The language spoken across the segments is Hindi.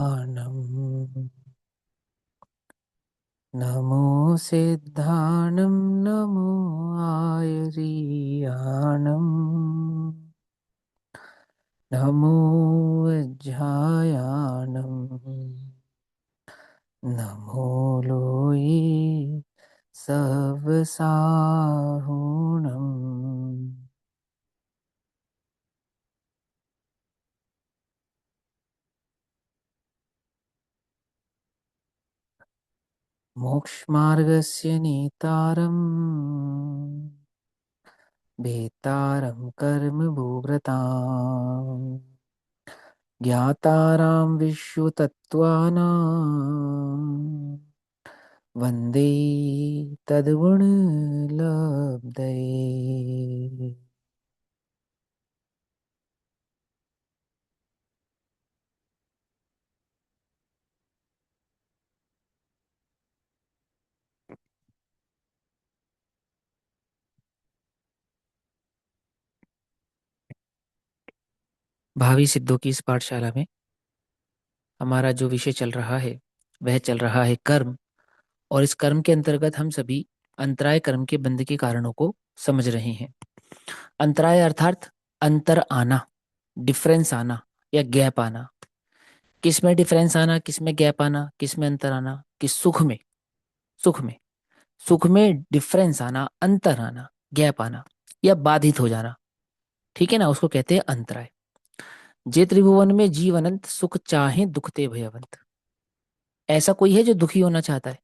नम नमो सिद्धाणं नमो आयरीयाणं नमो वज्झायाणं नमो लोये सवसाहुणम्। मोक्षमार्गस्य नेतारम् भेतारं कर्मभूभृताम् ज्ञातारां विश्वतत्त्वानां वन्दे तद्गुणलब्धये। भावी सिद्धों की इस पाठशाला में हमारा जो विषय चल रहा है वह चल रहा है कर्म। और इस कर्म के अंतर्गत हम सभी अंतराय कर्म के बंध के कारणों को समझ रहे हैं। अंतराय अर्थात अंतर आना, डिफरेंस आना या गैप आना। किस में डिफरेंस आना, किस में गैप आना, किस में अंतर आना, किस सुख में सुख में डिफरेंस आना, अंतर आना, गैप आना या बाधित हो जाना। ठीक है ना, उसको कहते हैं अंतराय। जे त्रिभुवन में जीव अनंत सुख चाहे दुखते भयवंत। ऐसा कोई है जो दुखी होना चाहता है?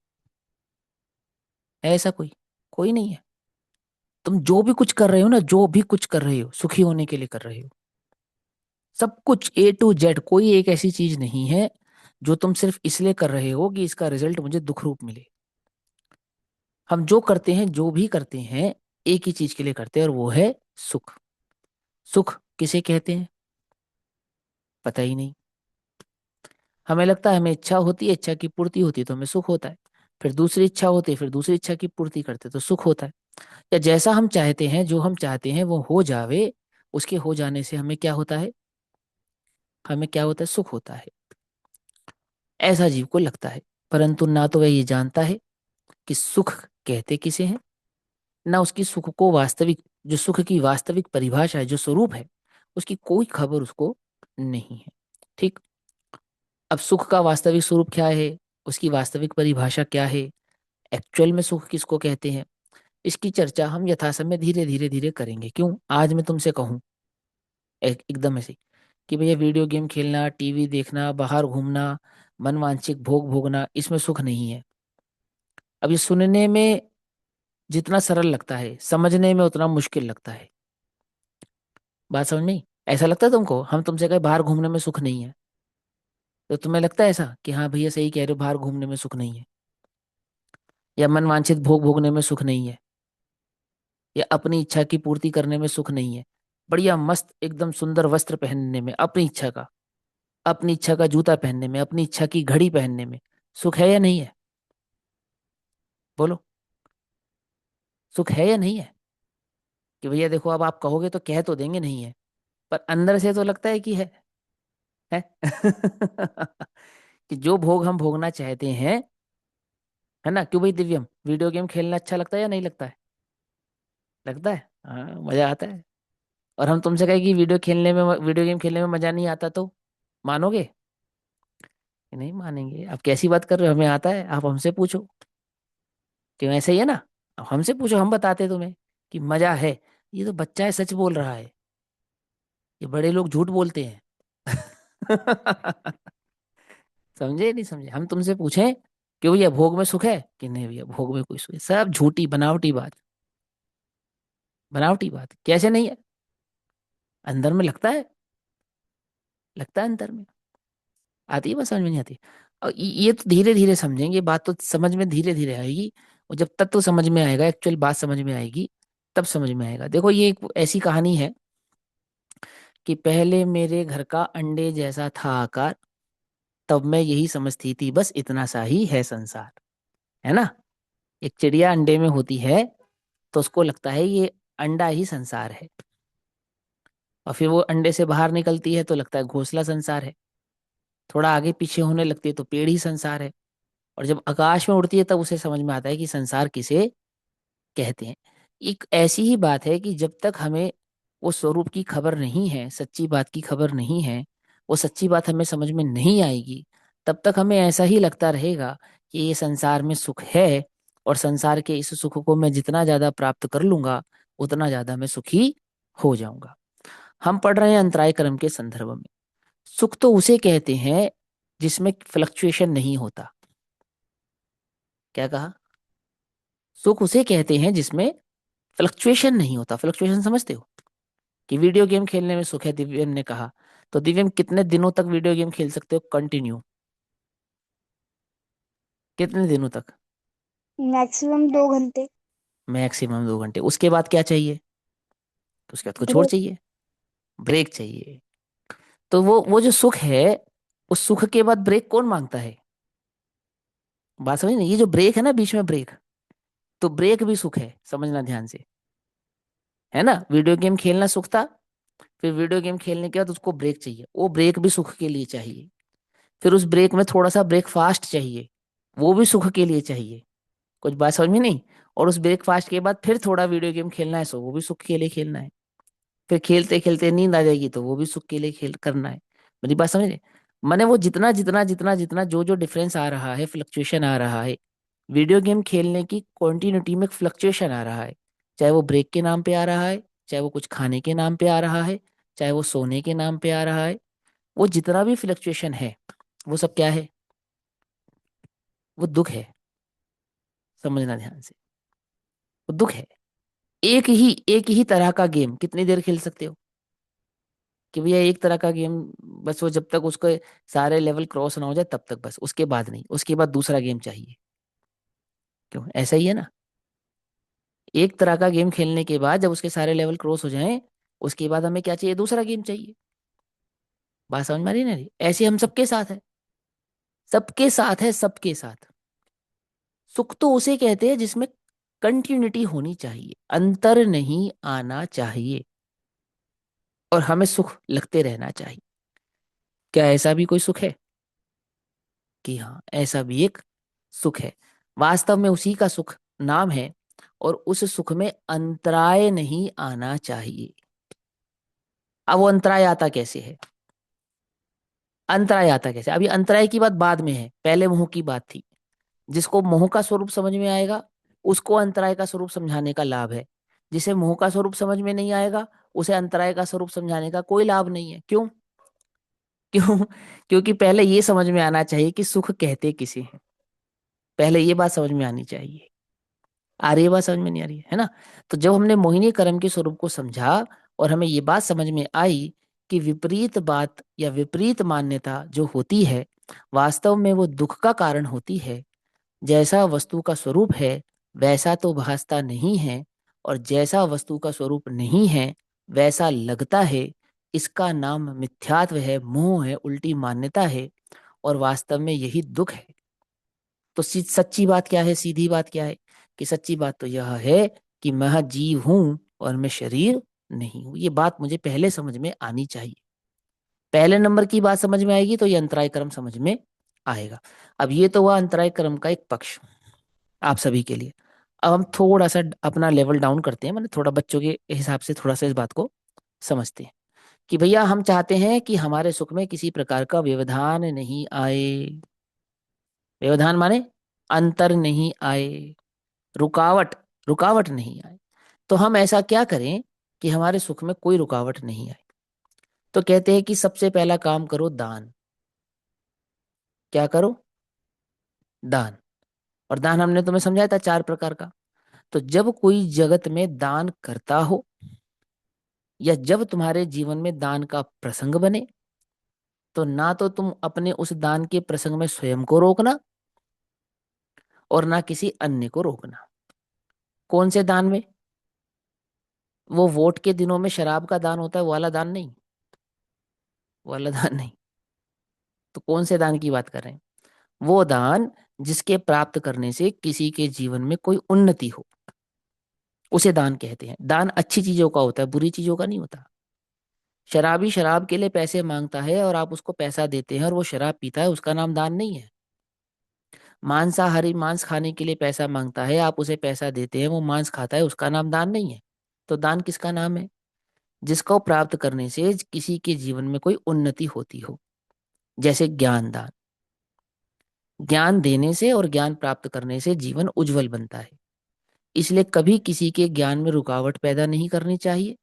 ऐसा कोई कोई नहीं है। तुम जो भी कुछ कर रहे हो ना, जो भी कुछ कर रहे हो सुखी होने के लिए कर रहे हो। सब कुछ ए टू जेड, कोई एक ऐसी चीज नहीं है जो तुम सिर्फ इसलिए कर रहे हो कि इसका रिजल्ट मुझे दुख रूप मिले। हम जो करते हैं, जो भी करते हैं, एक ही चीज के लिए करते हैं और वो है सुख। सुख किसे कहते हैं पता ही नहीं। हमें लगता है हमें इच्छा होती है, इच्छा की पूर्ति होती है तो हमें सुख होता है। फिर दूसरी इच्छा होती है, फिर दूसरी इच्छा की पूर्ति करते तो सुख होता है। या जैसा हम चाहते हैं, जो हम चाहते हैं वो हो जावे, उसके हो जाने से हमें क्या होता है? हमें क्या होता है? सुख होता है। ऐसा जीव को लगता है। परंतु ना तो वह ये जानता है कि सुख कहते किसे हैं, ना उसकी सुख को वास्तविक, जो सुख की वास्तविक परिभाषा है, जो स्वरूप है, उसकी कोई खबर उसको नहीं है। ठीक। अब सुख का वास्तविक स्वरूप क्या है, उसकी वास्तविक परिभाषा क्या है, एक्चुअल में सुख किसको कहते हैं, इसकी चर्चा हम यथासमय धीरे धीरे धीरे करेंगे। क्यों? आज मैं तुमसे कहूं एकदम ऐसे कि भैया वीडियो गेम खेलना, टीवी देखना, बाहर घूमना, मनवांछित भोग भोगना, इसमें सुख नहीं है। अब ये सुनने में जितना सरल लगता है, समझने में उतना मुश्किल लगता है। बात समझ में आई? ऐसा लगता है तुमको, हम तुमसे कहे बाहर घूमने में सुख नहीं है, तो तुम्हें लगता है ऐसा कि हाँ भैया सही कह रहे हो, बाहर घूमने में सुख नहीं है, या मनवांछित भोग भोगने में सुख नहीं है, या अपनी इच्छा की पूर्ति करने में सुख नहीं है, बढ़िया मस्त एकदम सुंदर वस्त्र पहनने में, अपनी इच्छा का, अपनी इच्छा का जूता पहनने में, अपनी इच्छा की घड़ी पहनने में सुख है या नहीं है? बोलो, सुख है या नहीं है? कि भैया देखो, अब आप कहोगे तो कह तो देंगे नहीं है, पर अंदर से तो लगता है कि है कि जो भोग हम भोगना चाहते हैं, है ना? क्यों भाई दिव्यम, वीडियो गेम खेलना अच्छा लगता है या नहीं लगता है? लगता है, हाँ मजा आता है। और हम तुमसे कहें कि वीडियो गेम खेलने में मजा नहीं आता, तो मानोगे? कि नहीं मानेंगे। आप कैसी बात कर रहे हो, हमें आता है, आप हमसे पूछो। क्यों? ऐसे ही है ना। अब हमसे पूछो, हम बताते तुम्हें कि मजा है। ये तो बच्चा है, सच बोल रहा है। ये बड़े लोग झूठ बोलते हैं। समझे नहीं समझे? हम तुमसे पूछें कि भैया भोग में सुख है कि नहीं, भैया भोग में कोई सुख है, सब झूठी बनावटी बात। बनावटी बात कैसे नहीं है? अंदर में लगता है, लगता है अंदर में। आती है बस, समझ में नहीं आती। और ये तो धीरे धीरे समझेंगे, बात तो समझ में धीरे धीरे आएगी। और जब तक तो समझ में आएगा, एक्चुअल बात समझ में आएगी, तब समझ में आएगा। देखो, ये एक ऐसी कहानी है कि पहले मेरे घर का अंडे जैसा था आकार, तब मैं यही समझती थी बस इतना सा ही है संसार। है ना? एक चिड़िया अंडे में होती है तो उसको लगता है ये अंडा ही संसार है, और फिर वो अंडे से बाहर निकलती है तो लगता है घोंसला संसार है। थोड़ा आगे पीछे होने लगती है तो पेड़ ही संसार है। और जब आकाश में उड़ती है तब उसे समझ में आता है कि संसार किसे कहते हैं। एक ऐसी ही बात है कि जब तक हमें वो स्वरूप की खबर नहीं है, सच्ची बात की खबर नहीं है, वो सच्ची बात हमें समझ में नहीं आएगी, तब तक हमें ऐसा ही लगता रहेगा कि ये संसार में सुख है, और संसार के इस सुख को मैं जितना ज्यादा प्राप्त कर लूंगा उतना ज्यादा मैं सुखी हो जाऊंगा। हम पढ़ रहे हैं अंतराय क्रम के संदर्भ में। सुख तो उसे कहते हैं जिसमें फ्लक्चुएशन नहीं होता। क्या कहा? सुख उसे कहते हैं जिसमें फ्लक्चुएशन नहीं होता। फ्लक्चुएशन समझते हो? कि वीडियो गेम खेलने में सुख है, दिव्यम ने कहा। तो दिव्यम कितने दिनों तक वीडियो गेम खेल सकते हो कंटिन्यू? कितने दिनों तक? मैक्सिमम 2 घंटे। मैक्सिमम 2 घंटे। उसके बाद क्या चाहिए? उसके बाद कुछ और ब्रेक। चाहिए, ब्रेक चाहिए। तो वो जो सुख है, उस सुख के बाद ब्रेक कौन मांगता है? बात समझ नहीं, ये जो ब्रेक है ना बीच में ब्रेक, तो ब्रेक भी सुख है, समझना ध्यान से। है ना? वीडियो गेम खेलना सुख था, फिर वीडियो गेम खेलने के बाद उसको ब्रेक चाहिए, वो ब्रेक भी सुख के लिए चाहिए। फिर उस ब्रेक में थोड़ा सा ब्रेकफास्ट चाहिए, वो भी सुख के लिए चाहिए। कुछ बात समझ में नहीं? और उस ब्रेकफास्ट के बाद फिर थोड़ा वीडियो गेम खेलना है, सो वो भी सुख के लिए खेलना है। फिर खेलते खेलते नींद आ जाएगी तो वो भी सुख के लिए खेल करना है। मेरी बात समझ रहे? मैंने वो जितना जितना जितना जितना जो जो डिफरेंस आ रहा है, फ्लक्चुएशन आ रहा है, वीडियो गेम खेलने की क्वांटिटी में फ्लक्चुएशन आ रहा है। चाहे वो ब्रेक के नाम पे आ रहा है, चाहे वो कुछ खाने के नाम पे आ रहा है, चाहे वो सोने के नाम पे आ रहा है, वो जितना भी फ्लक्चुएशन है, वो सब क्या है? वो दुख है। समझना ध्यान से, वो दुख है। एक ही तरह का गेम कितनी देर खेल सकते हो? कि भैया एक तरह का गेम, बस वो जब तक उसके सारे लेवल क्रॉस ना हो जाए तब तक, बस उसके बाद नहीं, उसके बाद दूसरा गेम चाहिए। क्यों? ऐसा ही है ना? एक तरह का गेम खेलने के बाद जब उसके सारे लेवल क्रॉस हो जाएं, उसके बाद हमें क्या चाहिए? दूसरा गेम चाहिए। बात समझ में आ रही है ना? ऐसे हम सबके साथ है, सबके साथ है, सबके साथ। सुख तो उसे कहते हैं जिसमें कंटिन्यूटी होनी चाहिए, अंतर नहीं आना चाहिए, और हमें सुख लगते रहना चाहिए। क्या ऐसा भी कोई सुख है? कि हाँ, ऐसा भी एक सुख है। वास्तव में उसी का सुख नाम है, और उस सुख में अंतराय नहीं आना चाहिए। अब वो अंतराय आता कैसे है? अंतराय आता कैसे? अभी अंतराय की बात बाद में है, पहले मोह की बात थी। जिसको मोह का स्वरूप समझ में आएगा, उसको अंतराय का स्वरूप समझाने का लाभ है। जिसे मोह का स्वरूप समझ में नहीं आएगा, उसे अंतराय का स्वरूप समझाने का कोई लाभ नहीं है। क्यों? क्यों? क्योंकि पहले ये समझ में आना चाहिए कि सुख कहते किसे हैं। पहले ये बात समझ में आनी चाहिए। आ रही है बात? समझ में नहीं आ रही है ना? तो जब हमने मोहिनी कर्म के स्वरूप को समझा, और हमें ये बात समझ में आई कि विपरीत बात या विपरीत मान्यता जो होती है, वास्तव में वो दुख का कारण होती है। जैसा वस्तु का स्वरूप है वैसा तो भासता नहीं है, और जैसा वस्तु का स्वरूप नहीं है वैसा लगता है। इसका नाम मिथ्यात्व है, मोह है, उल्टी मान्यता है, और वास्तव में यही दुख है। तो सच्ची बात क्या है? सीधी बात क्या है? कि सच्ची बात तो यह है कि मैं जीव हूं और मैं शरीर नहीं हूं। ये बात मुझे पहले समझ में आनी चाहिए। पहले नंबर की बात समझ में आएगी तो ये अंतराय क्रम समझ में आएगा। अब ये तो हुआ अंतराय क्रम का एक पक्ष आप सभी के लिए। अब हम थोड़ा सा अपना लेवल डाउन करते हैं, मतलब थोड़ा बच्चों के हिसाब से थोड़ा सा इस बात को समझते हैं। कि भैया हम चाहते हैं कि हमारे सुख में किसी प्रकार का व्यवधान नहीं आए। व्यवधान माने अंतर नहीं आए, रुकावट, रुकावट नहीं आए। तो हम ऐसा क्या करें कि हमारे सुख में कोई रुकावट नहीं आए? तो कहते हैं कि सबसे पहला काम करो दान। क्या करो? दान। और दान हमने तुम्हें समझाया था 4 प्रकार का। तो जब कोई जगत में दान करता हो, या जब तुम्हारे जीवन में दान का प्रसंग बने, तो ना तो तुम अपने उस दान के प्रसंग में स्वयं को रोकना, और ना किसी अन्य को रोकना। कौन से दान में? वो वोट के दिनों में शराब का दान होता है, वो वाला दान नहीं, वो वाला दान नहीं। तो कौन से दान की बात कर रहे हैं? वो दान जिसके प्राप्त करने से किसी के जीवन में कोई उन्नति हो, उसे दान कहते हैं। दान अच्छी चीजों का होता है, बुरी चीजों का नहीं होता। शराबी शराब के लिए पैसे मांगता है और आप उसको पैसा देते हैं और वो शराब पीता है, उसका नाम दान नहीं है। मांसाहारी मांस खाने के लिए पैसा मांगता है, आप उसे पैसा देते हैं, वो मांस खाता है, उसका नाम दान नहीं है। तो दान किसका नाम है? जिसको प्राप्त करने से किसी के जीवन में कोई उन्नति होती हो। जैसे ज्ञान दान। ज्ञान देने से और ज्ञान प्राप्त करने से जीवन उज्जवल बनता है। इसलिए कभी किसी के ज्ञान में रुकावट पैदा नहीं करनी चाहिए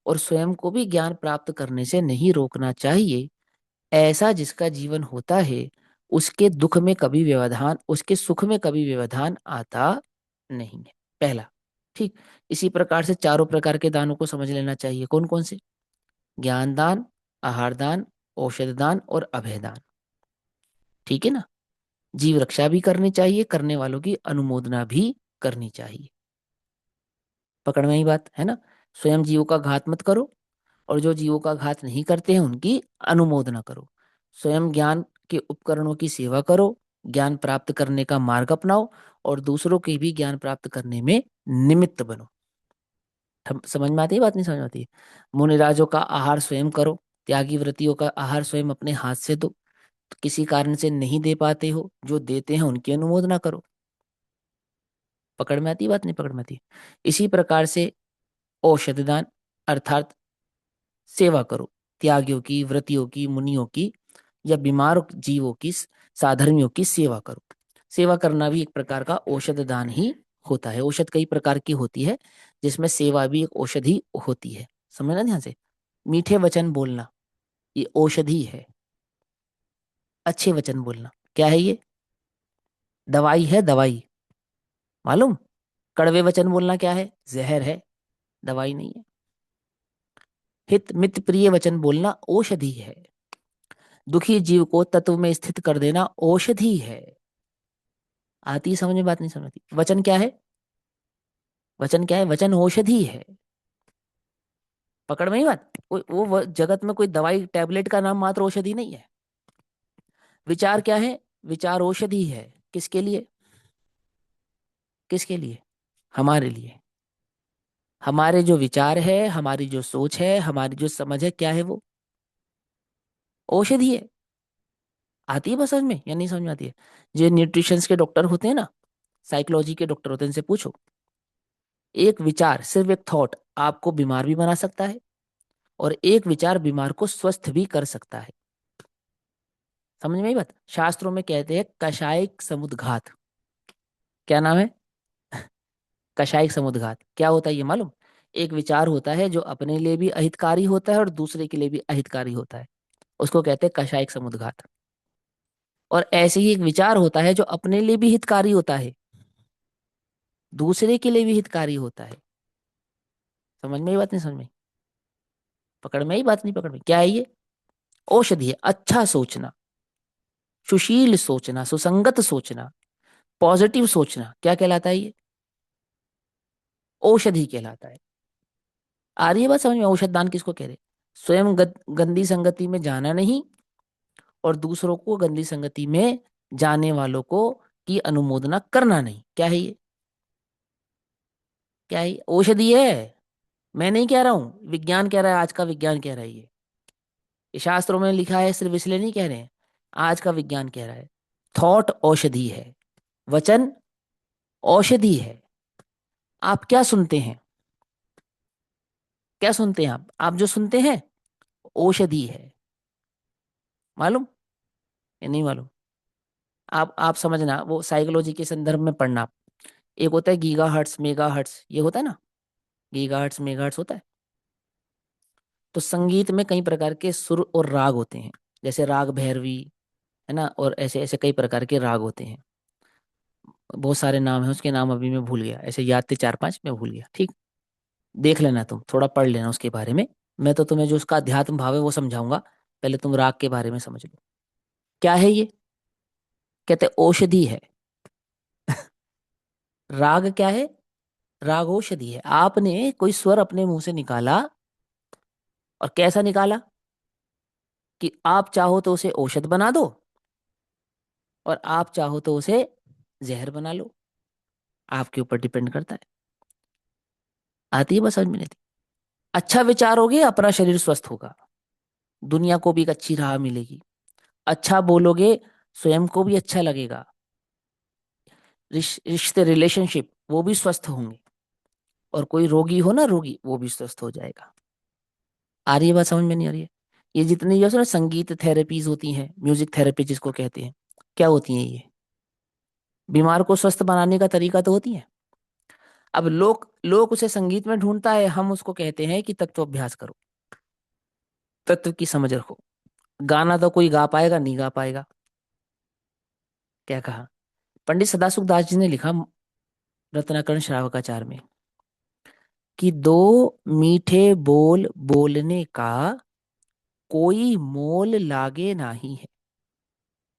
और स्वयं को भी ज्ञान प्राप्त करने से नहीं रोकना चाहिए। ऐसा जिसका जीवन होता है, उसके दुख में कभी व्यवधान, उसके सुख में कभी व्यवधान आता नहीं है। पहला। ठीक। इसी प्रकार से चारों प्रकार के दानों को समझ लेना चाहिए। कौन कौन से? ज्ञान दान, आहार दान, औषध दान और अभय दान। ठीक है ना? जीव रक्षा भी करनी चाहिए, करने वालों की अनुमोदना भी करनी चाहिए। पकड़ में ही बात है ना? स्वयं जीवों का घात मत करो और जो जीवों का घात नहीं करते हैं उनकी अनुमोदना करो। स्वयं ज्ञान के उपकरणों की सेवा करो, ज्ञान प्राप्त करने का मार्ग अपनाओ और दूसरों के भी ज्ञान प्राप्त करने में निमित्त बनो। समझ में आती है बात, नहीं समझ में आती है? मुनिराजों का आहार स्वयं करो, त्यागी व्रतियों का आहार स्वयं अपने हाथ से दो। किसी कारण से नहीं दे पाते हो, जो देते हैं उनकी अनुमोदना करो। पकड़ में आती है बात, नहीं पकड़ में आती? इसी प्रकार से औषध दान अर्थात सेवा करो, त्यागियों की, व्रतियों की, मुनियों की या बीमार जीवों की, साधर्मियों की सेवा करो। सेवा करना भी एक प्रकार का औषध दान ही होता है। औषध कई प्रकार की होती है, जिसमें सेवा भी एक औषधि होती है। समझना ध्यान से। मीठे वचन बोलना ये औषधि है। अच्छे वचन बोलना क्या है? ये दवाई है, दवाई। मालूम? कड़वे वचन बोलना क्या है? जहर है, दवाई नहीं है। हित मित प्रिय वचन बोलना औषधि है। दुखी जीव को तत्व में स्थित कर देना औषधि है। आती है समझ में बात, नहीं समझती? वचन क्या है? वचन क्या है? वचन औषधि है। पकड़ में ही बात? जगत में कोई दवाई टैबलेट का नाम मात्र औषधि नहीं है। विचार क्या है? विचार औषधि है। किसके लिए? किसके लिए? हमारे लिए। हमारे जो विचार है, हमारी जो सोच है, हमारी जो समझ है, क्या है वो? औषधि है। आती है बस समझ में या नहीं समझ में आती है? जो न्यूट्रिशंस के डॉक्टर होते हैं ना, साइकोलॉजी के डॉक्टर होते हैं, इनसे पूछो। एक विचार, सिर्फ एक थॉट आपको बीमार भी बना सकता है और एक विचार बीमार को स्वस्थ भी कर सकता है। समझ में आई बात? शास्त्रों में कहते हैं कषायिक समुद्घात। क्या नाम है? कषायिक समुद्घात क्या होता है ये मालूम? एक विचार होता है जो अपने लिए भी अहितकारी होता है और दूसरे के लिए भी अहितकारी होता है, उसको कहते हैं कषायिक समुद्घात। और ऐसे ही एक विचार होता है जो अपने लिए भी हितकारी होता है, दूसरे के लिए भी हितकारी होता है। समझ में आई बात, नहीं समझ में? पकड़ में आई बात, नहीं पकड़ में? क्या है ये? औषधि है। अच्छा सोचना, सुशील सोचना, सुसंगत सोचना, पॉजिटिव सोचना क्या कहलाता है? ये औषधि कहलाता है। आ रही है बात समझ में? औषध दान किसको कह रहे? स्वयं गंदी संगति में जाना नहीं और दूसरों को गंदी संगति में जाने वालों को की अनुमोदना करना नहीं। क्या है ये? क्या है ये? औषधि है। मैं नहीं कह रहा हूं, विज्ञान कह रहा है, आज का विज्ञान कह रहा है ये शास्त्रों में लिखा है, सिर्फ इसलिए नहीं कह रहे हैं। आज का विज्ञान कह रहा है। थॉट औषधि है, वचन औषधि है। आप क्या सुनते हैं? क्या सुनते हैं आप जो सुनते हैं औषधि है। मालूम या नहीं मालूम? आप समझना, वो साइकोलॉजी के संदर्भ में पढ़ना। एक होता है गीगा हर्ट्स, मेगा हर्ट्स, ये होता है ना, गीगा हर्ट्स मेगा हर्ट्स होता है। तो संगीत में कई प्रकार के सुर और राग होते हैं, जैसे राग भैरवी है ना, और ऐसे ऐसे कई प्रकार के राग होते हैं। बहुत सारे नाम है, उसके नाम अभी मैं भूल गया, ऐसे याद थे चार पांच, मैं भूल गया। ठीक। देख लेना, तुम थोड़ा पढ़ लेना उसके बारे में। मैं तो तुम्हें जो उसका अध्यात्म भाव है वो समझाऊंगा, पहले तुम राग के बारे में समझ लो। क्या है ये? कहते औषधि है। राग क्या है? राग औषधि है। आपने कोई स्वर अपने मुंह से निकाला और कैसा निकाला कि आप चाहो तो उसे औषध बना दो और आप चाहो तो उसे जहर बना लो। आपके ऊपर डिपेंड करता है। आती है बस समझ में नहीं आती? अच्छा विचारोगे अपना शरीर स्वस्थ होगा, दुनिया को भी एक अच्छी राह मिलेगी। अच्छा बोलोगे, स्वयं को भी अच्छा लगेगा। रिश्ते, रिलेशनशिप वो भी स्वस्थ होंगे। और कोई रोगी हो ना, रोगी, वो भी स्वस्थ हो जाएगा। आ रही है बात समझ में? नहीं आ रही है? ये जितनी जो है ना संगीत थेरेपीज होती हैं, म्यूजिक थेरेपी जिसको कहते हैं, क्या होती हैं ये? बीमार को स्वस्थ बनाने का तरीका तो होती है। अब लोग लोग उसे संगीत में ढूंढता है, हम उसको कहते हैं कि तत्व अभ्यास करो, तत्व की समझ रखो। गाना तो कोई गा पाएगा? नहीं गा पाएगा। क्या कहा? पंडित सदाशिव दास जी ने लिखा रत्नाकरण श्रावकाचार में कि दो मीठे बोल बोलने का कोई मोल लागे नाही है।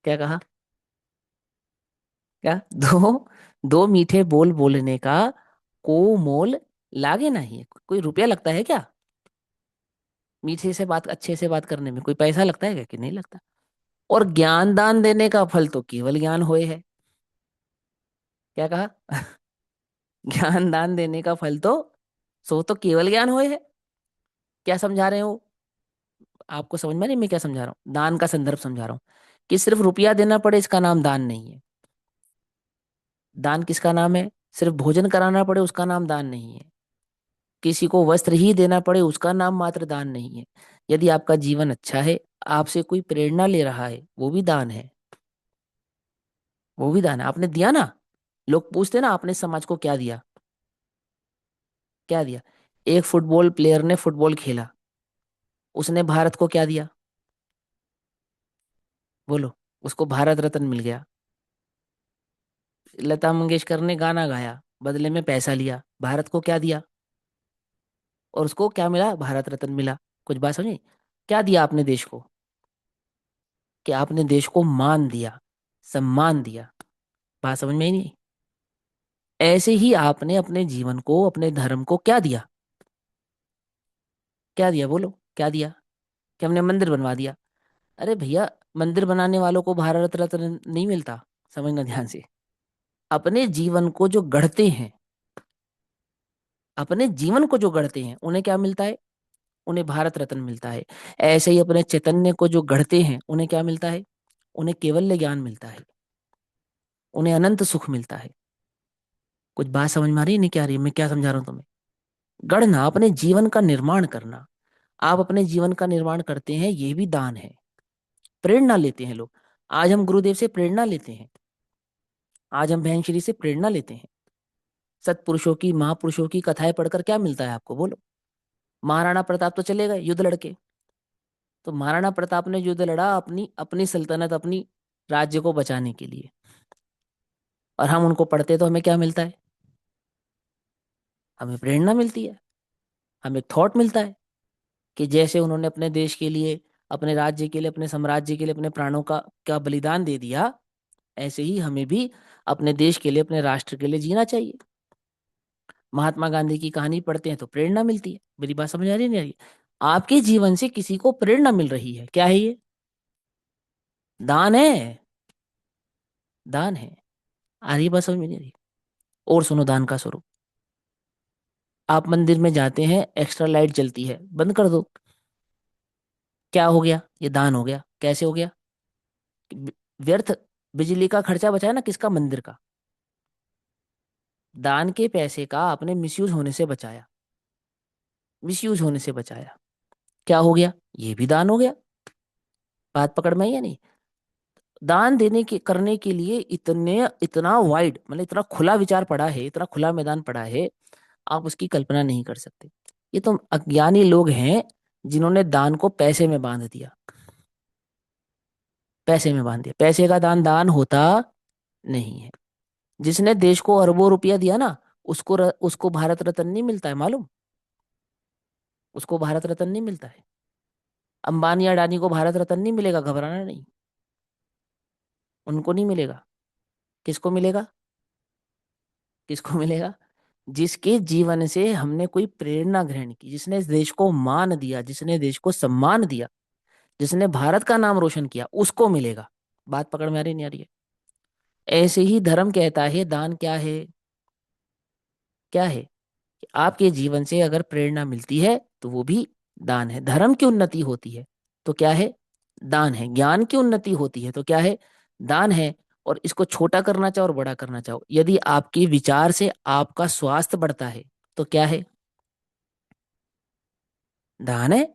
क्या कहा? क्या? दो मीठे बोल बोलने का को मोल लागे नहीं है। कोई रुपया लगता है क्या? मीठे से बात, अच्छे से बात करने में कोई पैसा लगता है क्या? कि नहीं लगता। और ज्ञान दान देने का फल तो केवल ज्ञान होए है। क्या कहा? ज्ञान दान देने का फल तो, सो तो केवल ज्ञान होए है। क्या समझा रहे हो? आपको समझ में नहीं मैं क्या समझा रहा हूँ? दान का संदर्भ समझा रहा हूँ कि सिर्फ रुपया देना पड़े इसका नाम दान नहीं है। दान किसका नाम है? सिर्फ भोजन कराना पड़े उसका नाम दान नहीं है। किसी को वस्त्र ही देना पड़े उसका नाम मात्र दान नहीं है। यदि आपका जीवन अच्छा है, आपसे कोई प्रेरणा ले रहा है, वो भी दान है। वो भी दान है, आपने दिया ना। लोग पूछते ना आपने समाज को क्या दिया? क्या दिया? एक फुटबॉल प्लेयर ने फुटबॉल खेला, उसने भारत को क्या दिया? बोलो। उसको भारत रत्न मिल गया। लता मंगेशकर ने गाना गाया, बदले में पैसा लिया, भारत को क्या दिया? और उसको क्या मिला? भारत रत्न मिला। कुछ बात समझी? क्या दिया आपने देश को? कि आपने देश को मान दिया, सम्मान दिया। बात समझ में ही नहीं? ऐसे ही आपने अपने जीवन को, अपने धर्म को क्या दिया? क्या दिया? बोलो क्या दिया? कि हमने मंदिर बनवा दिया? अरे भैया, मंदिर बनाने वालों को भारत रत्न नहीं मिलता। समझना ध्यान से। अपने जीवन को जो गढ़ते हैं, अपने जीवन को जो गढ़ते हैं, उन्हें क्या मिलता है? उन्हें भारत रत्न मिलता है। ऐसे ही अपने चैतन्य को जो गढ़ते हैं, उन्हें क्या मिलता है? उन्हें केवल ज्ञान मिलता है। उन्हें अनंत सुख मिलता है। कुछ बात समझ में आ रही है? नहीं क्या आ रही है? मैं क्या समझा रहा हूँ तुम्हें? गढ़ना, अपने जीवन का निर्माण करना। आप अपने जीवन का निर्माण करते हैं, ये भी दान है। प्रेरणा लेते हैं लोग। आज हम गुरुदेव से प्रेरणा लेते हैं। आज हम बहन श्री से प्रेरणा लेते हैं। सत्पुरुषों की, महापुरुषों की कथाएं पढ़कर क्या मिलता है आपको? बोलो। महाराणा प्रताप तो चले गए युद्ध लड़के। तो महाराणा प्रताप ने युद्ध लड़ा अपनी अपनी सल्तनत, अपनी राज्य को बचाने के लिए। और हम उनको पढ़ते तो हमें क्या मिलता है? हमें प्रेरणा मिलती है। हमें थॉट मिलता है कि जैसे उन्होंने अपने देश के लिए, अपने राज्य के लिए, अपने साम्राज्य के लिए अपने प्राणों का बलिदान दे दिया, ऐसे ही हमें भी अपने देश के लिए, अपने राष्ट्र के लिए जीना चाहिए। महात्मा गांधी की कहानी पढ़ते हैं तो प्रेरणा मिलती है। मेरी बात समझ आ रही है? नहीं आ रही? आपके जीवन से किसी को प्रेरणा मिल रही है, क्या है ये? दान है। दान है। आ रही बात समझ में? नहीं आ रही? और सुनो दान का स्वरूप। आप मंदिर में जाते हैं, एक्स्ट्रा लाइट जलती है, बंद कर दो। क्या हो गया? ये दान हो गया। कैसे हो गया? व्यर्थ बिजली का खर्चा बचाया ना, किसका? मंदिर का। दान के पैसे का आपने मिसयूज होने से बचाया। मिसयूज होने से बचाया। क्या हो गया? ये भी दान हो गया। बात पकड़ में आई या नहीं? दान देने के करने के लिए इतने, इतना वाइड, मतलब इतना खुला विचार पड़ा है, इतना खुला मैदान पड़ा है, आप उसकी कल्पना नहीं कर सकते। ये तो अज्ञानी लोग हैं जिन्होंने दान को पैसे में बांध दिया। पैसे में बांध दिया। पैसे का दान दान होता नहीं है। जिसने देश को अरबों रुपया दिया ना, उसको भारत रत्न नहीं मिलता है, मालूम? उसको भारत रत्न नहीं मिलता है। अंबानी अडानी को भारत रत्न नहीं मिलेगा, घबराना नहीं। उनको नहीं मिलेगा। किसको मिलेगा? किसको मिलेगा? जिसके जीवन से हमने कोई प्रेरणा ग्रहण की, जिसने इस देश को मान दिया, जिसने देश को सम्मान दिया, जिसने भारत का नाम रोशन किया, उसको मिलेगा। बात पकड़ में आ रही नहीं आ रही है? ऐसे ही धर्म कहता है दान क्या है? क्या है? कि आपके जीवन से अगर प्रेरणा मिलती है तो वो भी दान है। धर्म की उन्नति होती है। तो क्या है? दान है। ज्ञान की उन्नति होती है तो क्या है? दान है। और इसको छोटा करना चाहो और बड़ा करना चाहो, यदि आपके विचार से आपका स्वास्थ्य बढ़ता है तो क्या है? दान है।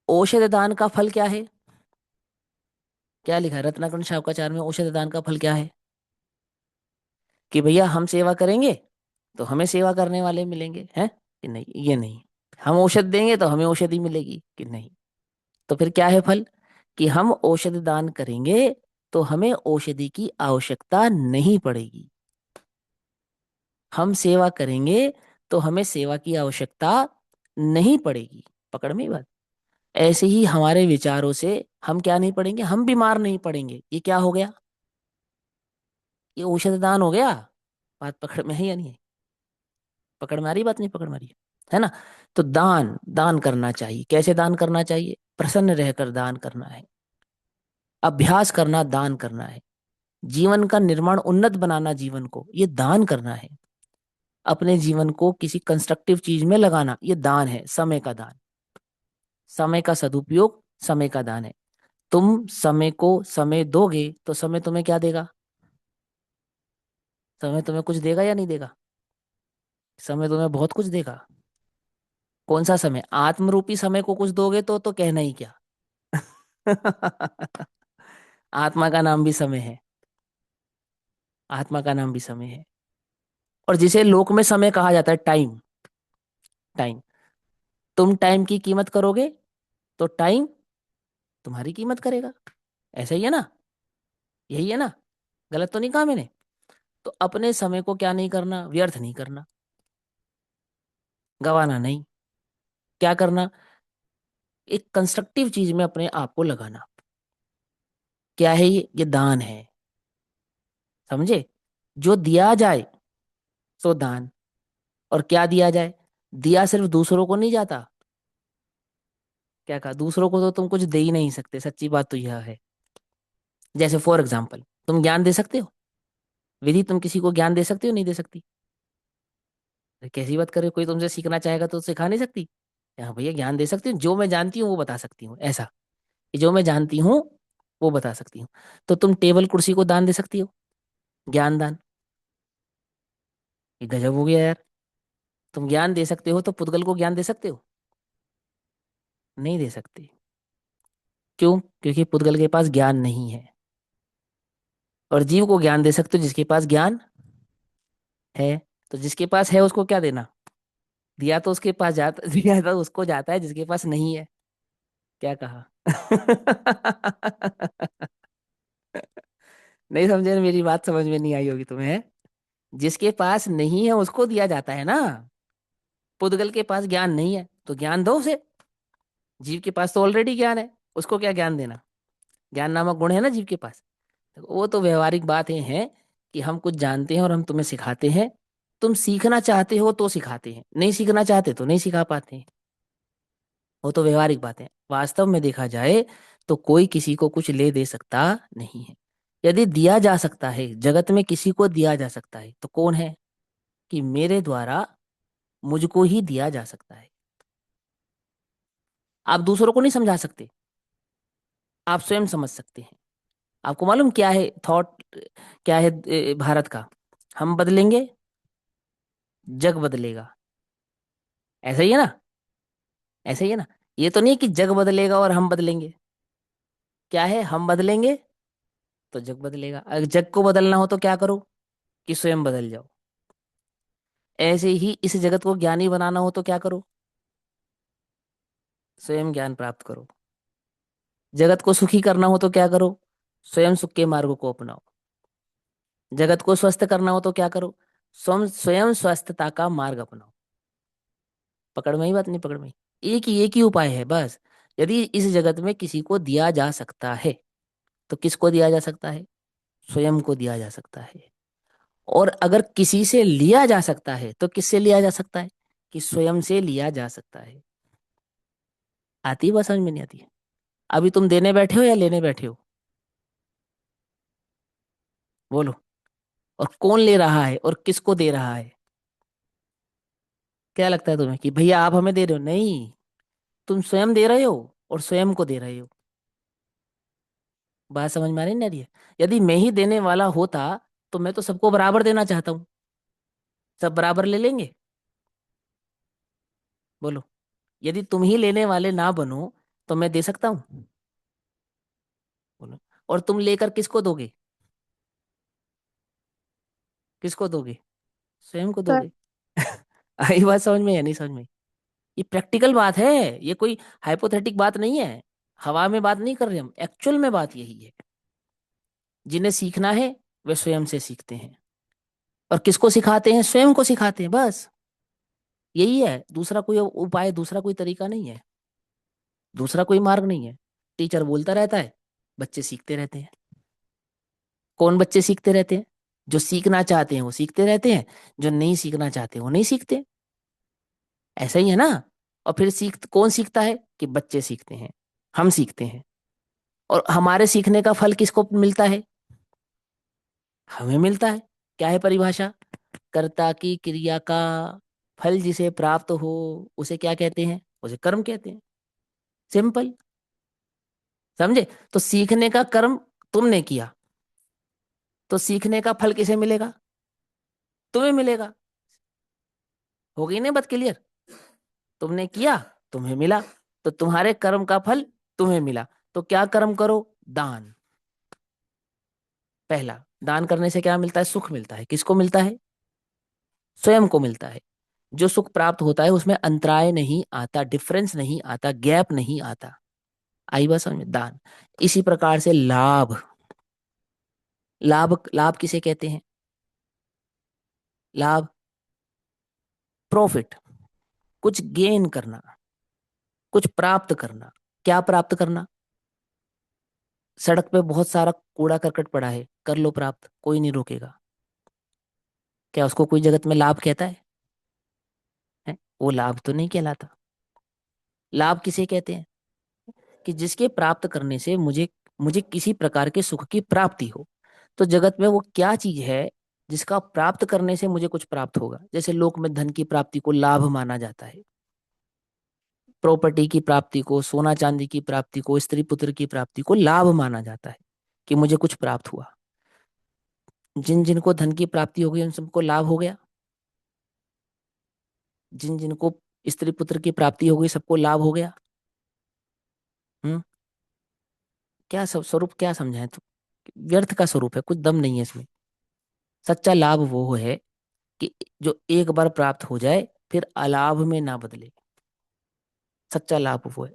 औषध दान का फल क्या है? क्या लिखा है रत्नाकरण शावकाचार में? औषध दान का फल क्या है? कि भैया हम सेवा करेंगे तो हमें सेवा करने वाले मिलेंगे, हैं कि नहीं? ये नहीं। हम औषध देंगे तो हमें औषधि मिलेगी, कि नहीं? तो फिर क्या है फल? कि हम औषध दान करेंगे तो हमें औषधि की आवश्यकता नहीं पड़ेगी। हम सेवा करेंगे तो हमें सेवा की आवश्यकता नहीं पड़ेगी। पकड़ में ही बात। ऐसे ही हमारे विचारों से हम क्या नहीं पड़ेंगे? हम बीमार नहीं पड़ेंगे। ये क्या हो गया? ये औषध दान हो गया। बात पकड़ में है या नहीं है? पकड़ में आ रही बात? नहीं पकड़ में आ रही है ना? तो दान दान करना चाहिए। कैसे दान करना चाहिए? प्रसन्न रहकर दान करना है। अभ्यास करना दान करना है। जीवन का निर्माण उन्नत बनाना, जीवन को ये दान करना है। अपने जीवन को किसी कंस्ट्रक्टिव चीज में लगाना, ये दान है। समय का दान, समय का सदुपयोग, समय का दान है। तुम समय को समय दोगे तो समय तुम्हें क्या देगा? समय तुम्हें कुछ देगा या नहीं देगा? समय तुम्हें बहुत कुछ देगा। कौन सा समय? आत्मरूपी समय को कुछ दोगे तो कहना ही क्या। आत्मा का नाम भी समय है। आत्मा का नाम भी समय है। और जिसे लोक में समय कहा जाता है, टाइम। टाइम। तुम टाइम की कीमत करोगे तो टाइम तुम्हारी कीमत करेगा। ऐसा ही है ना? यही है ना? गलत तो नहीं कहा मैंने? तो अपने समय को क्या नहीं करना? व्यर्थ नहीं करना। गवाना नहीं। क्या करना? एक कंस्ट्रक्टिव चीज में अपने आप को लगाना। क्या है ये दान है। समझे? जो दिया जाए सो दान। और क्या दिया जाए? दिया सिर्फ दूसरों को नहीं जाता। क्या कहा? दूसरों को तो तुम कुछ दे ही नहीं सकते, सच्ची बात तो यह है। जैसे फॉर एग्जाम्पल, तुम ज्ञान दे सकते हो? विधि, तुम किसी को ज्ञान दे सकती हो? नहीं दे सकती? अरे कैसी बात कर रहे हो? कोई तुमसे सीखना चाहेगा तो सिखा नहीं सकती? हाँ भैया, ज्ञान दे सकती हूँ। जो मैं जानती हूँ वो बता सकती हूँ, ऐसा। कि जो मैं जानती हूँ वो बता सकती हूँ। तो तुम टेबल कुर्सी को दान दे सकती हो? ज्ञान दान। ये गजब हो गया यार। तुम ज्ञान दे सकते हो तो पुद्गल को ज्ञान दे सकते हो? नहीं दे सकते। क्यों? क्योंकि पुद्गल के पास ज्ञान नहीं है। और जीव को ज्ञान दे सकते हो जिसके पास ज्ञान है। तो जिसके पास है उसको क्या देना? दिया तो उसके पास जाता दिया तो उसको जाता है जिसके पास नहीं है। क्या कहा? नहीं समझे? मेरी बात समझ में नहीं आई होगी तुम्हें। जिसके पास नहीं है उसको दिया जाता है ना। पुद्गल के पास ज्ञान नहीं है तो ज्ञान दो उसे। जीव के पास तो ऑलरेडी ज्ञान है, उसको क्या ज्ञान देना? ज्ञान नामक गुण है ना जीव के पास। वो तो व्यवहारिक बातें हैं कि हम कुछ जानते हैं और हम तुम्हें सिखाते हैं। तुम सीखना चाहते हो तो सिखाते हैं, नहीं सीखना चाहते तो नहीं सिखा पाते हैं। वो तो व्यवहारिक बातें हैं। वास्तव में देखा जाए तो कोई किसी को कुछ ले दे सकता नहीं है। यदि दिया जा सकता है, जगत में किसी को दिया जा सकता है तो कौन है? कि मेरे द्वारा मुझको ही दिया जा सकता है। आप दूसरों को नहीं समझा सकते, आप स्वयं समझ सकते हैं। आपको मालूम क्या है थॉट? क्या है भारत का? हम बदलेंगे, जग बदलेगा। ऐसा ही है ना? ऐसा ही है ना? ये तो नहीं कि जग बदलेगा और हम बदलेंगे। क्या है? हम बदलेंगे तो जग बदलेगा। अगर जग को बदलना हो तो क्या करो? कि स्वयं बदल जाओ। ऐसे ही इस जगत को ज्ञानी बनाना हो तो क्या करो? स्वयं ज्ञान प्राप्त करो। जगत को सुखी करना हो तो क्या करो? स्वयं सुख के मार्ग को अपनाओ। जगत को स्वस्थ करना हो तो क्या करो? स्वयं स्वयं स्वस्थता का मार्ग अपनाओ। पकड़ में ही बात? नहीं पकड़ में ही? एक ही उपाय है बस। यदि इस जगत में किसी को दिया जा सकता है तो किसको दिया जा सकता है? स्वयं को दिया जा सकता है। और अगर किसी से लिया जा सकता है तो किससे लिया जा सकता है? कि स्वयं से लिया जा सकता है। आती है बात समझ में? नहीं आती है? अभी तुम देने बैठे हो या लेने बैठे हो? बोलो। और कौन ले रहा है और किसको दे रहा है? क्या लगता है तुम्हें कि भैया आप हमें दे रहे हो? नहीं, तुम स्वयं दे रहे हो। और स्वयं को दे रहे हो। बात समझ में आ रही है? यदि मैं ही देने वाला होता तो मैं तो सबको बराबर देना चाहता हूँ। सब बराबर ले लेंगे? बोलो। यदि तुम ही लेने वाले ना बनो तो मैं दे सकता हूँ? बोलो। और तुम लेकर किसको दोगे? किसको दोगे? स्वयं को तो दोगे। आई बात समझ में या नहीं समझ में? ये प्रैक्टिकल बात है। ये कोई हाइपोथेटिक बात नहीं है। हवा में बात नहीं कर रहे हम, एक्चुअल में बात यही है। जिन्हें सीखना है वे स्वयं से सीखते हैं। और किसको सिखाते हैं? स्वयं को सिखाते हैं, बस। यही है, दूसरा कोई उपाय, दूसरा कोई तरीका नहीं है, दूसरा कोई मार्ग नहीं है। टीचर बोलता रहता है, बच्चे सीखते रहते हैं। कौन बच्चे सीखते रहते हैं? जो सीखना चाहते हैं वो सीखते रहते हैं, जो नहीं सीखना चाहते वो नहीं सीखते। ऐसा ही है ना? और फिर कौन सीखता है? कि बच्चे सीखते हैं, हम सीखते हैं। और हमारे सीखने का फल किसको मिलता है? हमें मिलता है। क्या है परिभाषा? कर्ता की क्रिया का फल जिसे प्राप्त हो उसे क्या कहते हैं? उसे कर्म कहते हैं। सिंपल। समझे? तो सीखने का कर्म तुमने किया, तो सीखने का फल किसे मिलेगा? तुम्हें मिलेगा। हो गई ना बात क्लियर? तुमने किया, तुम्हें मिला, तो तुम्हारे कर्म का फल तुम्हें मिला। तो क्या कर्म करो? दान। पहला, दान करने से क्या मिलता है? सुख मिलता है। किसको मिलता है? स्वयं को मिलता है। जो सुख प्राप्त होता है उसमें अंतराय नहीं आता, डिफरेंस नहीं आता, गैप नहीं आता। आई बात समझ में? दान। इसी प्रकार से लाभ। लाभ, लाभ किसे कहते हैं? लाभ, प्रॉफिट। कुछ गेन करना, कुछ प्राप्त करना। क्या प्राप्त करना? सड़क पे बहुत सारा कूड़ा करकट पड़ा है, कर लो प्राप्त, कोई नहीं रोकेगा। क्या उसको कोई जगत में लाभ कहता है? वो लाभ तो नहीं कहलाता। लाभ किसे कहते हैं? कि जिसके प्राप्त करने से मुझे मुझे किसी प्रकार के सुख की प्राप्ति हो। तो जगत में वो क्या चीज है जिसका प्राप्त करने से मुझे कुछ प्राप्त होगा? जैसे लोक में धन की प्राप्ति को लाभ माना जाता है, प्रॉपर्टी की प्राप्ति को, सोना चांदी की प्राप्ति को, स्त्री पुत्र की प्राप्ति को लाभ माना जाता है कि मुझे कुछ प्राप्त हुआ। जिन जिनको धन की प्राप्ति हो गई उन सबको लाभ हो गया। जिन जिनको स्त्री पुत्र की प्राप्ति हो गई सबको लाभ हो गया। हम्म। क्या सब स्वरूप क्या समझाएं? तो व्यर्थ का स्वरूप है, कुछ दम नहीं है इसमें। सच्चा लाभ वो है कि जो एक बार प्राप्त हो जाए फिर अलाभ में ना बदले। सच्चा लाभ वो है।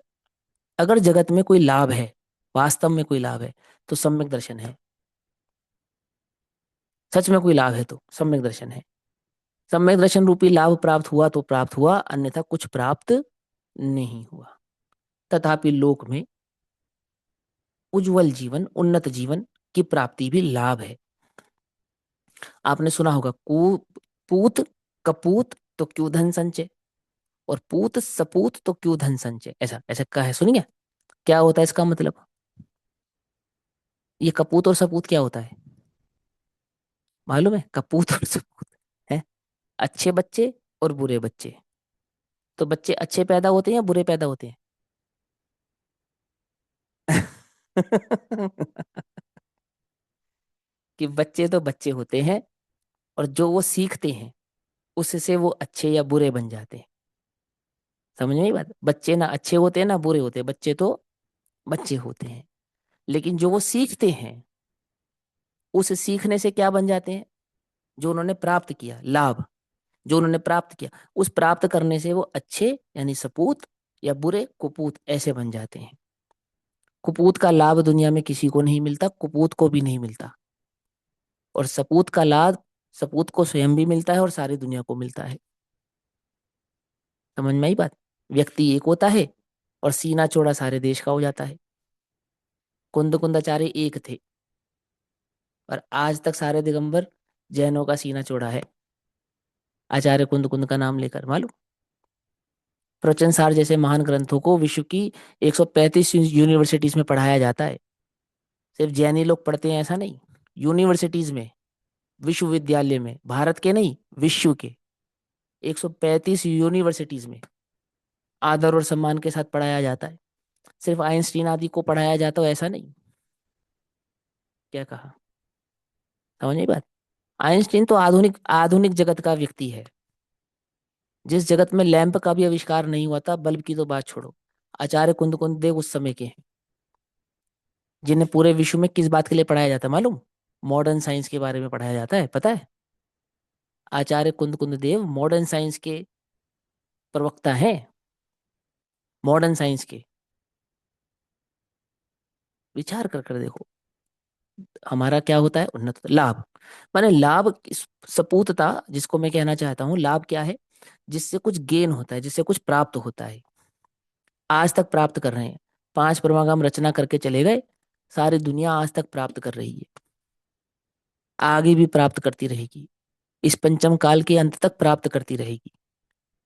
अगर जगत में कोई लाभ है, वास्तव में कोई लाभ है, तो सम्यक दर्शन है। सच में कोई लाभ है तो सम्यक दर्शन है। सम्यक दर्शन रूपी लाभ प्राप्त हुआ तो प्राप्त हुआ, अन्यथा कुछ प्राप्त नहीं हुआ। तथापि लोक में उज्जवल जीवन, उन्नत जीवन की प्राप्ति भी लाभ है। आपने सुना होगा, पूत कपूत तो क्यों धन संचय, और पूत सपूत तो क्यों धन संचय, ऐसा ऐसा कहा है, सुनिए। क्या होता है इसका मतलब? ये कपूत और सपूत क्या होता है? मालूम है? कपूत और सपूत है अच्छे बच्चे और बुरे बच्चे। तो बच्चे अच्छे पैदा होते हैं या बुरे पैदा होते हैं? कि बच्चे तो बच्चे होते हैं, और जो वो सीखते हैं उससे वो अच्छे या बुरे बन जाते हैं। समझ में आई बात? बच्चे ना अच्छे होते हैं ना बुरे होते हैं, बच्चे तो बच्चे होते हैं। लेकिन जो वो सीखते हैं, उस सीखने से क्या बन जाते हैं? जो उन्होंने प्राप्त किया लाभ, जो उन्होंने प्राप्त किया, उस प्राप्त करने से वो अच्छे यानी सपूत, या बुरे कुपूत ऐसे बन जाते हैं। कुपूत का लाभ दुनिया में किसी को नहीं मिलता, कुपूत को भी नहीं मिलता। और सपूत का लाभ सपूत को स्वयं भी मिलता है और सारी दुनिया को मिलता है। समझ में आई बात? व्यक्ति एक होता है और सीना चौड़ा सारे देश का हो जाता है। कुंद कुंदाचार्य एक थे, और आज तक सारे दिगंबर जैनों का सीना चौड़ा है, आचार्य कुंद कुंद का नाम लेकर। मालूम? प्रवचन सार जैसे महान ग्रंथों को विश्व की 135 यूनिवर्सिटीज में पढ़ाया जाता है। सिर्फ जैनी लोग पढ़ते हैं ऐसा नहीं, यूनिवर्सिटीज में, विश्वविद्यालय में, भारत के नहीं विश्व के 135 यूनिवर्सिटीज में आदर और सम्मान के साथ पढ़ाया जाता है। सिर्फ आइंस्टीन आदि को पढ़ाया जाता हो ऐसा नहीं। क्या कहा? समझ नहीं बात? आइंस्टीन तो आधुनिक आधुनिक जगत का व्यक्ति है। जिस जगत में लैंप का भी आविष्कार नहीं हुआ था, बल्ब की तो बात छोड़ो। आचार्य कुंद देव उस समय के हैं, जिन्हें पूरे विश्व में किस बात के लिए पढ़ाया जाता है मालूम? मॉडर्न साइंस के बारे में पढ़ाया जाता है, पता है? आचार्य कुंद देव मॉडर्न साइंस के प्रवक्ता हैं। मॉडर्न साइंस के। विचार कर देखो। हमारा क्या होता है? उन्नत लाभ। माने लाभ सपूतता, जिसको मैं कहना चाहता हूं, लाभ क्या है? जिससे कुछ गेन होता है, जिससे कुछ प्राप्त होता है। आज तक प्राप्त कर रहे हैं। पांच परमागम रचना करके चले गए। सारी दुनिया आज तक प्राप्त कर रही है, आगे भी प्राप्त करती रहेगी, इस पंचम काल के अंत तक प्राप्त करती रहेगी।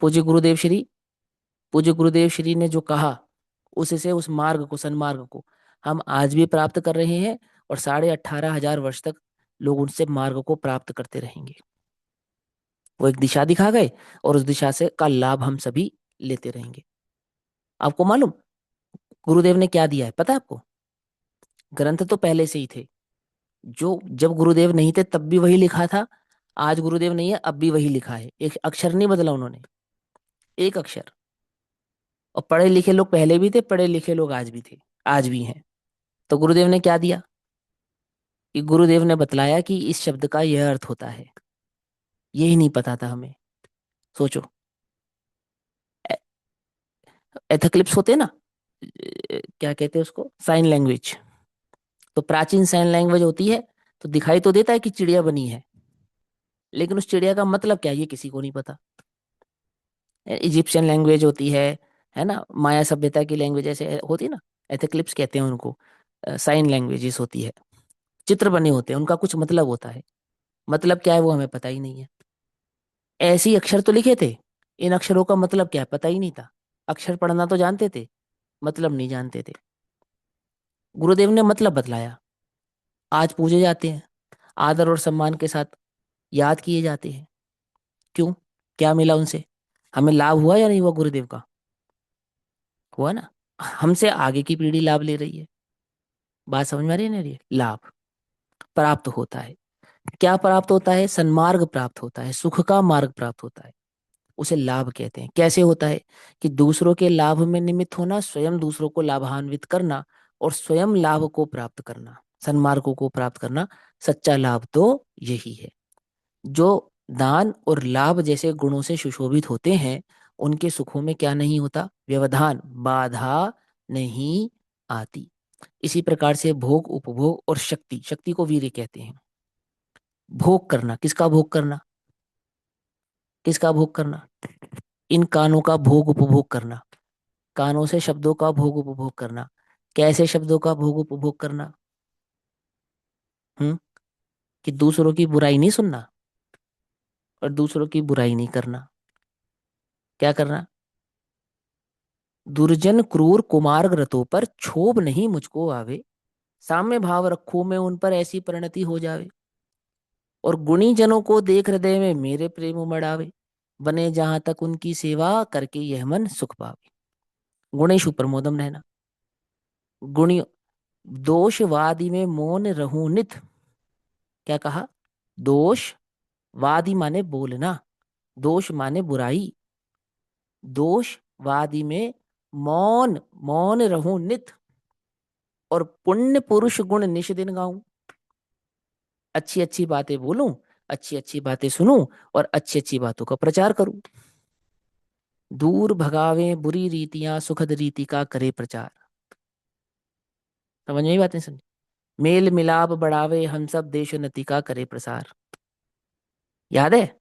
पूज्य गुरुदेव श्री पूज्य गुरुदेव श्री ने जो कहा, उससे उस मार्ग को, सन्मार्ग को हम आज भी प्राप्त कर रहे हैं। और 18,500 वर्ष तक लोग उनसे मार्ग को प्राप्त करते रहेंगे। वो एक दिशा दिखा गए, और उस दिशा से का लाभ हम सभी लेते रहेंगे। आपको मालूम गुरुदेव ने क्या दिया है? पता है आपको? ग्रंथ तो पहले से ही थे। जो जब गुरुदेव नहीं थे तब भी वही लिखा था। आज गुरुदेव नहीं है, अब भी वही लिखा है। एक अक्षर नहीं बदला उन्होंने, एक अक्षर। और पढ़े लिखे लोग पहले भी थे, पढ़े लिखे लोग आज भी थे, आज भी हैं। तो गुरुदेव ने क्या दिया? कि गुरुदेव ने बतलाया कि इस शब्द का यह अर्थ होता है। यही नहीं पता था हमें। सोचो। एथेक्लिप्स होते हैं ना, क्या कहते हैं उसको, साइन लैंग्वेज। तो प्राचीन साइन लैंग्वेज होती है, तो दिखाई तो देता है कि चिड़िया बनी है, लेकिन उस चिड़िया का मतलब क्या है ये किसी को नहीं पता। इजिप्शियन लैंग्वेज होती है ना, माया सभ्यता की लैंग्वेज ऐसे होती है ना, एथेक्लिप्स कहते हैं उनको। साइन लैंग्वेजेस होती है, चित्र बने होते हैं, उनका कुछ मतलब होता है। मतलब क्या है वो हमें पता ही नहीं है। ऐसे ही अक्षर तो लिखे थे, इन अक्षरों का मतलब क्या है पता ही नहीं था। अक्षर पढ़ना तो जानते थे, मतलब नहीं जानते थे। गुरुदेव ने मतलब बतलाया, आज पूजे जाते हैं, आदर और सम्मान के साथ याद किए जाते हैं। क्यों? क्या मिला उनसे? हमें लाभ हुआ या नहीं हुआ गुरुदेव का? हुआ ना। हमसे आगे की पीढ़ी लाभ ले रही है। बात समझ में आ रही है ना? ये लाभ प्राप्त होता है। क्या प्राप्त होता है? सन्मार्ग प्राप्त होता है, सुख का मार्ग प्राप्त होता है। उसे लाभ कहते हैं। कैसे होता है? कि दूसरों के लाभ में निमित्त होना, स्वयं दूसरों को लाभान्वित करना, और स्वयं लाभ को प्राप्त करना, सन्मार्गों को प्राप्त करना। सच्चा लाभ तो यही है। जो दान और लाभ जैसे गुणों से सुशोभित होते हैं, उनके सुखों में क्या नहीं होता? व्यवधान, बाधा नहीं आती। इसी प्रकार से भोग, उपभोग और शक्ति, शक्ति को वीर्य कहते हैं। भोग करना, किसका भोग करना? किसका भोग करना? इन कानों का भोग उपभोग करना। कानों से शब्दों का भोग उपभोग करना। कैसे शब्दों का भोग उपभोग करना? हम्म कि दूसरों की बुराई नहीं सुनना, और दूसरों की बुराई नहीं करना। क्या करना? दुर्जन क्रूर कुमार्ग रतों पर क्षोभ नहीं मुझको आवे। साम्य भाव रखूं मैं उन पर, ऐसी परिणति हो जावे। और गुणी जनों को देख हृदय में मेरे प्रेम उमड़ावे। बने जहां तक उनकी सेवा, करके यह मन सुख पावे। गुणेशु प्रमोदम रहना। गुणी दोषवादी में मौन रहूं नित। क्या कहा? दोष वादी माने बोलना, दोष माने बुराई। दोष वादी में मौन, मौन रहूं नित। और पुण्य पुरुष गुण निश दिन गाऊं। अच्छी अच्छी बातें बोलूं, अच्छी अच्छी बातें सुनूं, और अच्छी अच्छी बातों का प्रचार करूं। दूर भगावे बुरी रीतियां, सुखद रीति का करे प्रचार। समझ में ही बातें समझ। मेल मिलाप बढ़ावे, हम सब देश उन्नति का करे प्रसार। याद है?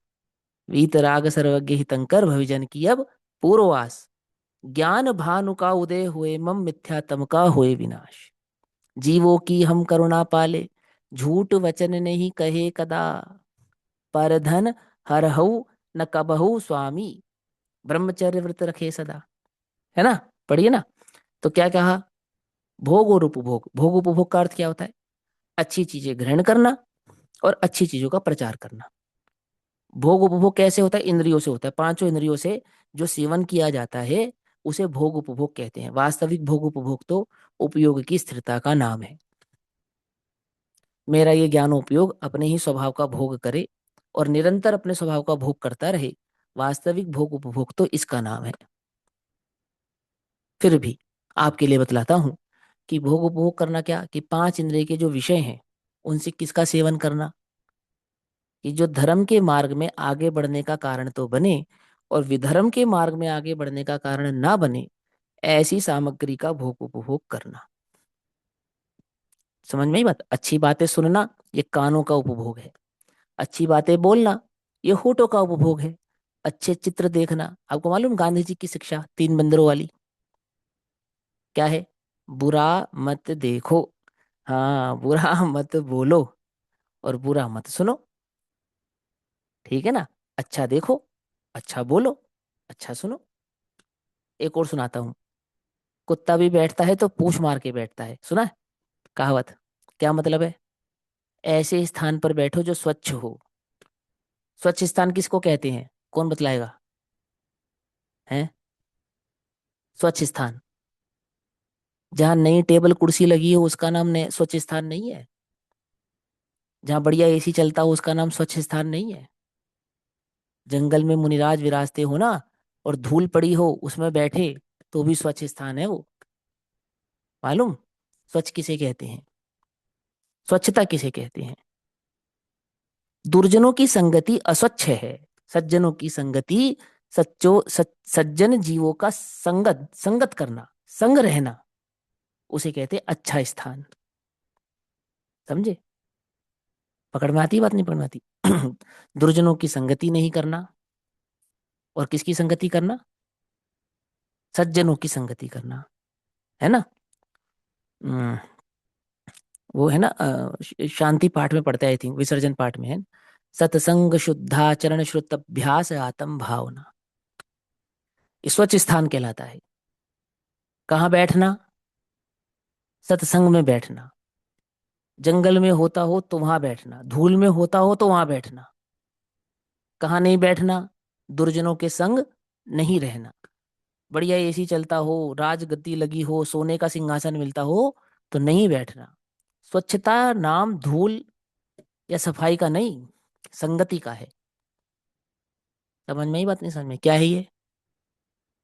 वीतराग सर्वज्ञ हितंकर, भविजन की अब पूर्ववास। ज्ञान भानु का उदय हुए, मम मिथ्या तम का हुए विनाश। जीवों की हम करुणा पाले, झूठ वचन नहीं कहे कदा। पर धन हरहु न कबहु स्वामी, ब्रह्मचर्य व्रत रखे सदा। है ना? पढ़िए ना। तो क्या कहा? भोग और उपभोग। भोग उपभोग का अर्थ क्या होता है? अच्छी चीजें ग्रहण करना, और अच्छी चीजों का प्रचार करना। भोग उपभोग कैसे होता है? इंद्रियों से होता है, पांचों इंद्रियों से जो सेवन किया जाता है, उसे भोग उपभोग कहते हैं। वास्तविक भोग उपभोग तो उपयोग की स्थिरता का नाम है। मेरा ये ज्ञान उपयोग अपने ही स्वभाव का भोग करे और निरंतर अपने स्वभाव का भोग करता रहे, वास्तविक भोग उपभोग तो इसका नाम है। फिर भी आपके लिए बतलाता हूं कि भोग उपभोग करना क्या, कि पांच इंद्रिय के जो विषय हैं उनसे किसका सेवन करना, कि जो धर्म के मार्ग में आगे बढ़ने का कारण तो बने और विधर्म के मार्ग में आगे बढ़ने का कारण ना बने, ऐसी सामग्री का भोग उपभोग करना। समझ में ही बात? अच्छी बातें सुनना ये कानों का उपभोग है, अच्छी बातें बोलना ये होठों का उपभोग है, अच्छे चित्र देखना। आपको मालूम गांधी जी की शिक्षा तीन बंदरों वाली क्या है? बुरा मत देखो, हाँ बुरा मत बोलो और बुरा मत सुनो, ठीक है ना? अच्छा देखो, अच्छा बोलो, अच्छा सुनो। एक और सुनाता हूँ। कुत्ता भी बैठता है तो पूंछ मार के बैठता है, सुना है कहावत? क्या मतलब है? ऐसे स्थान पर बैठो जो स्वच्छ हो। स्वच्छ स्थान किसको कहते हैं? कौन बतलाएगा? हैं? स्वच्छ स्थान जहाँ नई टेबल कुर्सी लगी हो उसका नाम स्वच्छ स्थान नहीं है। जहाँ बढ़िया एसी चलता हो उसका नाम स्वच्छ स्थान नहीं है। जंगल में मुनिराज विराजते हो ना, और धूल पड़ी हो उसमें बैठे, तो भी स्वच्छ स्थान है वो। मालूम स्वच्छ किसे कहते हैं? स्वच्छता किसे कहते हैं? दुर्जनों की संगति अस्वच्छ है, सज्जनों की संगति सज्जन जीवों का संगत संगत करना, संग रहना, उसे कहते हैं अच्छा स्थान। समझे? पकड़ में आती बात? नहीं पकड़ में आती? दुर्जनों की संगति नहीं करना, और किसकी संगति करना? सज्जनों की संगति करना, है ना? हम्म, वो है ना, शांति पाठ में पढ़ते हैं, आई थिंक विसर्जन पाठ में है। सत्संग शुद्धाचरण श्रुत अभ्यास आत्म भावना, ये स्वच्छ स्थान कहलाता है। कहाँ बैठना? सत्संग में बैठना। जंगल में होता हो तो वहां बैठना, धूल में होता हो तो वहां बैठना। कहाँ नहीं बैठना? दुर्जनों के संग नहीं रहना। बढ़िया एसी चलता हो, राजगद्दी लगी हो, सोने का सिंहासन मिलता हो, तो नहीं बैठना। स्वच्छता नाम धूल या सफाई का नहीं, संगति का है। समझ में ही बात? नहीं समझ में? क्या है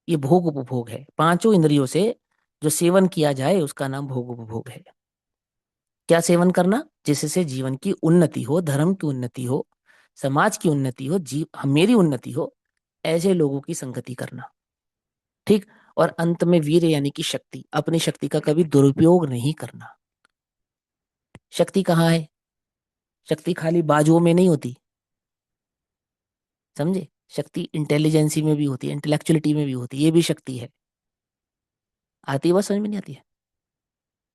ये भोग उपभोग है। पांचों इंद्रियों से जो सेवन किया जाए उसका नाम भोग उपभोग है। क्या सेवन करना? जिससे जीवन की उन्नति हो, धर्म की उन्नति हो, समाज की उन्नति हो, मेरी उन्नति हो, ऐसे लोगों की संगति करना। ठीक। और अंत में वीर यानी कि शक्ति, अपनी शक्ति का कभी दुरुपयोग नहीं करना। शक्ति कहाँ है? शक्ति खाली बाजुओं में नहीं होती, समझे? शक्ति इंटेलिजेंसी में भी होती है, इंटेलेक्चुअलिटी में भी होती है, ये भी शक्ति है। आती है बात? समझ में नहीं आती है?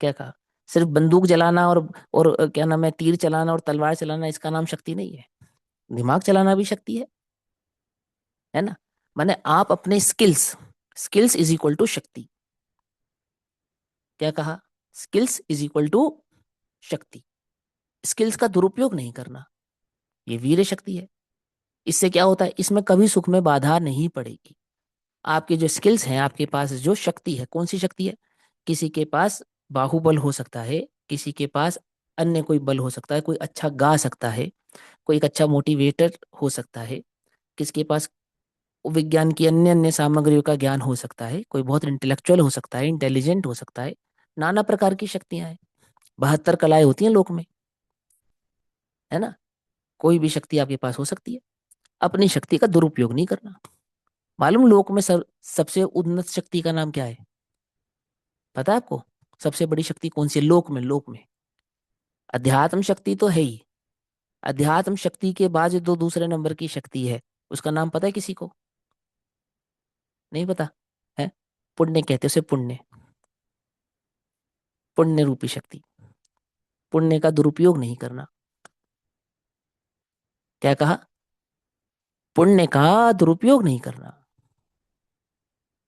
क्या कहा? सिर्फ बंदूक जलाना और क्या नाम है, तीर चलाना और तलवार चलाना, इसका नाम शक्ति नहीं है। दिमाग चलाना भी शक्ति है ना? माने आप अपने skills, skills is equal to shakti. क्या कहा? Skills is equal to shakti. Skills का दुरुपयोग नहीं करना, ये वीर शक्ति है। इससे क्या होता है? इसमें कभी सुख में बाधा नहीं पड़ेगी। आपके जो स्किल्स हैं, आपके पास जो शक्ति है, कौन सी शक्ति है? किसी के पास बाहुबल हो सकता है, किसी के पास अन्य कोई बल हो सकता है, कोई अच्छा गा सकता है, कोई एक अच्छा मोटिवेटर हो सकता है, किसके पास विज्ञान की अन्य अन्य सामग्रियों का ज्ञान हो सकता है, कोई बहुत इंटेलेक्चुअल हो सकता है, इंटेलिजेंट हो सकता है। नाना प्रकार की शक्तियां हैं। 72 कलाएं होती हैं लोक में, है ना? कोई भी शक्ति आपके पास हो सकती है। अपनी शक्ति का दुरुपयोग नहीं करना। मालूम लोक में सबसे उन्नत शक्ति का नाम क्या है? पता है आपको? सबसे बड़ी शक्ति कौन सी है लोक में? लोक में अध्यात्म शक्ति तो है ही। अध्यात्म शक्ति के बाद जो दो दूसरे नंबर की शक्ति है, उसका नाम पता है किसी को? नहीं पता है? पुण्य कहते हैं उसे, पुण्य। पुण्य रूपी शक्ति। पुण्य का दुरुपयोग नहीं करना। क्या कहा? पुण्य का दुरुपयोग नहीं करना।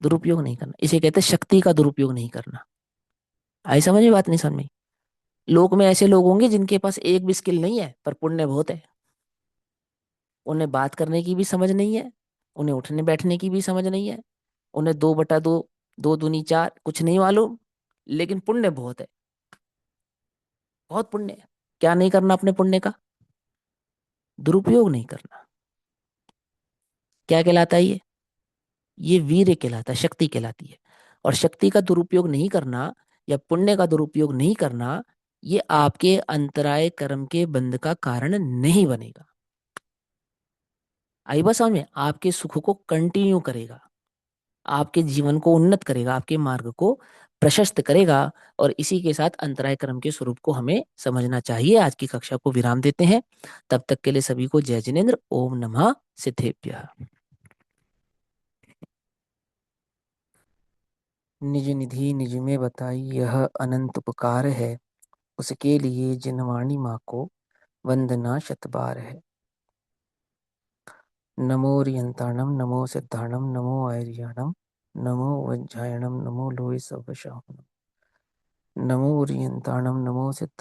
दुरुपयोग नहीं करना इसे कहते हैं शक्ति का दुरुपयोग नहीं करना। आई समझ में बात? नहीं समझ में? लोक में ऐसे लोग होंगे जिनके पास एक भी स्किल नहीं है पर पुण्य बहुत है। उन्हें बात करने की भी समझ नहीं है, उन्हें उठने बैठने की भी समझ नहीं है, उन्हें 2/2, 2 दूनी 4 कुछ नहीं मालूम, लेकिन पुण्य बहुत है, बहुत पुण्य है। क्या नहीं करना अपने पुण्य का? दुरुपयोग नहीं करना। क्या कहलाता है ये वीर्य कहलाता है, शक्ति कहलाती है। और शक्ति का दुरुपयोग नहीं करना या पुण्य का दुरुपयोग नहीं करना, ये आपके अंतराय कर्म के बंध का कारण नहीं बनेगा। आई बात समझ में? आपके सुख को कंटिन्यू करेगा, आपके जीवन को उन्नत करेगा, आपके मार्ग को प्रशस्त करेगा। और इसी के साथ अंतराय कर्म के स्वरूप को हमें समझना चाहिए। आज की कक्षा को विराम देते हैं। तब तक के लिए सभी को जय जिनेन्द्र। ओम नमः सिद्धेभ्यः। निज निधि निज में बताई यह अनंत उपकार है, उसके लिए जिनवाणी माँ को वंदना शतबार है। नमो रियंताणम नमो सिद्धाणम नमो आयर्याणम नमो वज्जायणम नमो लोय सर्वशाहनम। नमो रियंताणम नमो सिद्धाणम